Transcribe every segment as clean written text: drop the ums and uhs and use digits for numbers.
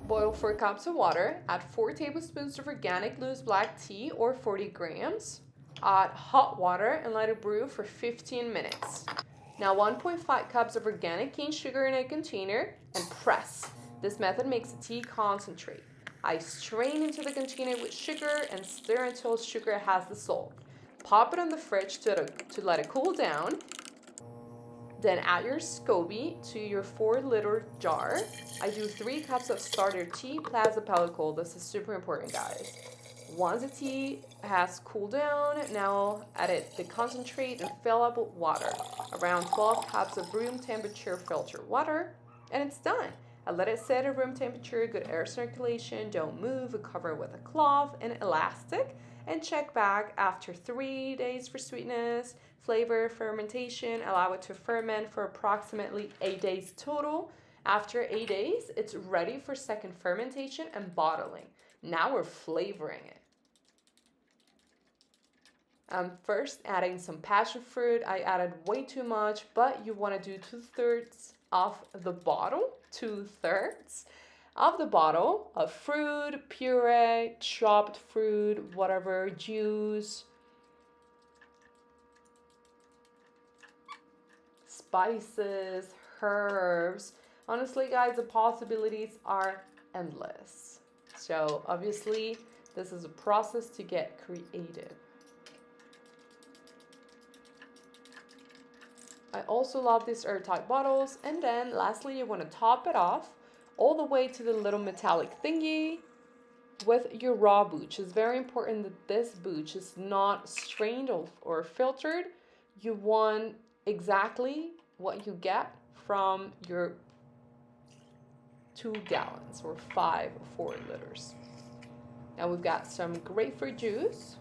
Boil 4 cups of water. Add 4 tablespoons of organic loose black tea or 40 grams. Add hot water and let it brew for 15 minutes. Now 1.5 cups of organic cane sugar in a container and press. This method makes the tea concentrate. I strain into the container with sugar and stir until sugar has dissolved. Pop it in the fridge to let it cool down. Then add your SCOBY to your 4-liter jar. I do 3 cups of starter tea plus a pellicle. This is super important, guys. Once the tea has cooled down, now add it the concentrate and fill up with water. Around 12 cups of room temperature filtered water, and it's done. I let it sit at room temperature, good air circulation, don't move, cover it with a cloth and elastic, and check back after 3 days for sweetness, flavor, fermentation. Allow it to ferment for approximately 8 days total. After 8 days, it's ready for second fermentation and bottling. Now we're flavoring it. First adding some passion fruit. I added way too much, but you want to do 2/3 of the bottle, 2/3 of the bottle of fruit, puree, chopped fruit, whatever, juice, spices, herbs. Honestly, guys, the possibilities are endless. So obviously, this is a process to get creative. I also love these airtight bottles. And then lastly, you want to top it off all the way to the little metallic thingy with your raw booch. It's very important that this booch is not strained or filtered. You want exactly what you get from your 2 gallons or 5 or 4 liters. Now we've got some grapefruit juice.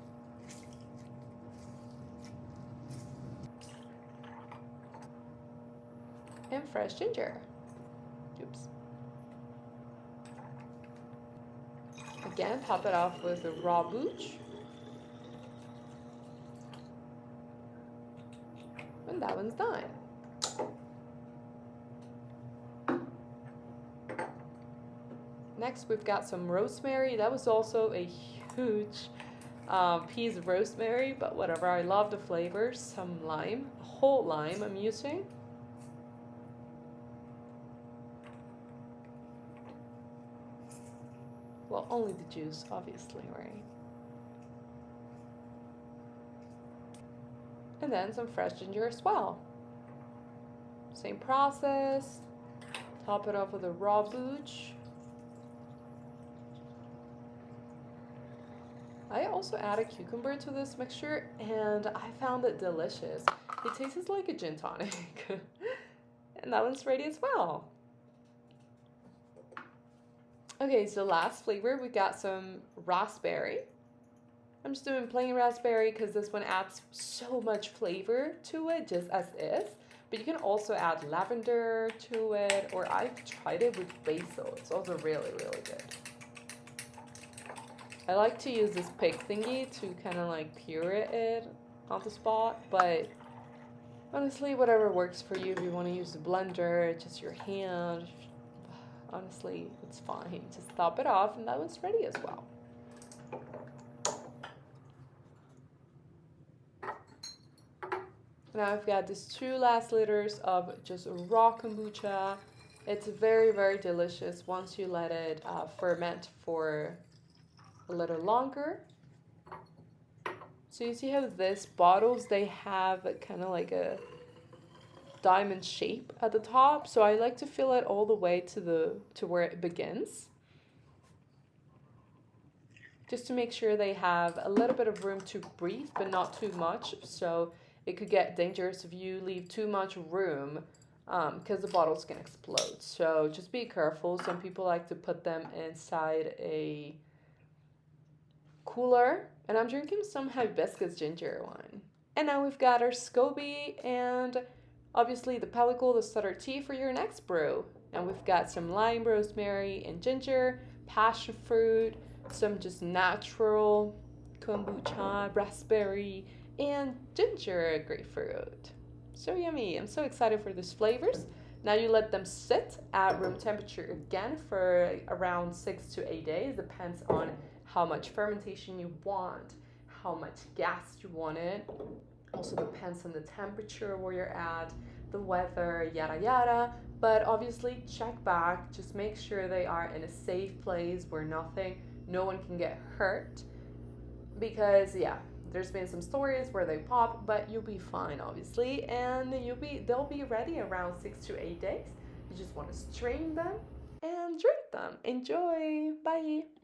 And fresh ginger. Oops. Again, top it off with a raw booch. And that one's done. Next, we've got some rosemary. That was also a huge piece of rosemary, but whatever. I love the flavors. Some lime, a whole lime I'm using. Well, only the juice, obviously, right? And then some fresh ginger as well. Same process. Top it off with a raw booch. I also added cucumber to this mixture, and I found it delicious. It tastes like a gin tonic. And that one's ready as well. Okay, so last flavor, we got some raspberry. I'm just doing plain raspberry because this one adds so much flavor to it just as is. But you can also add lavender to it, or I've tried it with basil. It's also really, really good. I like to use this pick thingy to kind of like puree it on the spot, but honestly, whatever works for you. If you want to use the blender, just your hand, honestly, it's fine. Just top it off, and that one's ready as well. Now I've got these 2 last liters of just raw kombucha. It's very, very delicious once you let it ferment for a little longer. So you see how these bottles, they have kind of like a diamond shape at the top, so I like to fill it all the way to where it begins, just to make sure they have a little bit of room to breathe but not too much. So it could get dangerous if you leave too much room, because the bottles can explode. So just be careful. Some people like to put them inside a cooler, and I'm drinking some hibiscus ginger wine. And now we've got our SCOBY and obviously the pellicle, the starter tea for your next brew. And we've got some lime, rosemary, and ginger, passion fruit, some just natural kombucha, raspberry, and ginger grapefruit. So yummy. I'm so excited for these flavors. Now you let them sit at room temperature again for around 6 to 8 days, depends on how much fermentation you want, how much gas you want it. Also depends on the temperature where you're at, the weather, yada yada. But obviously check back, just make sure they are in a safe place where no one can get hurt. Because yeah, there's been some stories where they pop, but you'll be fine obviously, and they'll be ready around 6 to 8 days. You just want to strain them and drink them. Enjoy. Bye.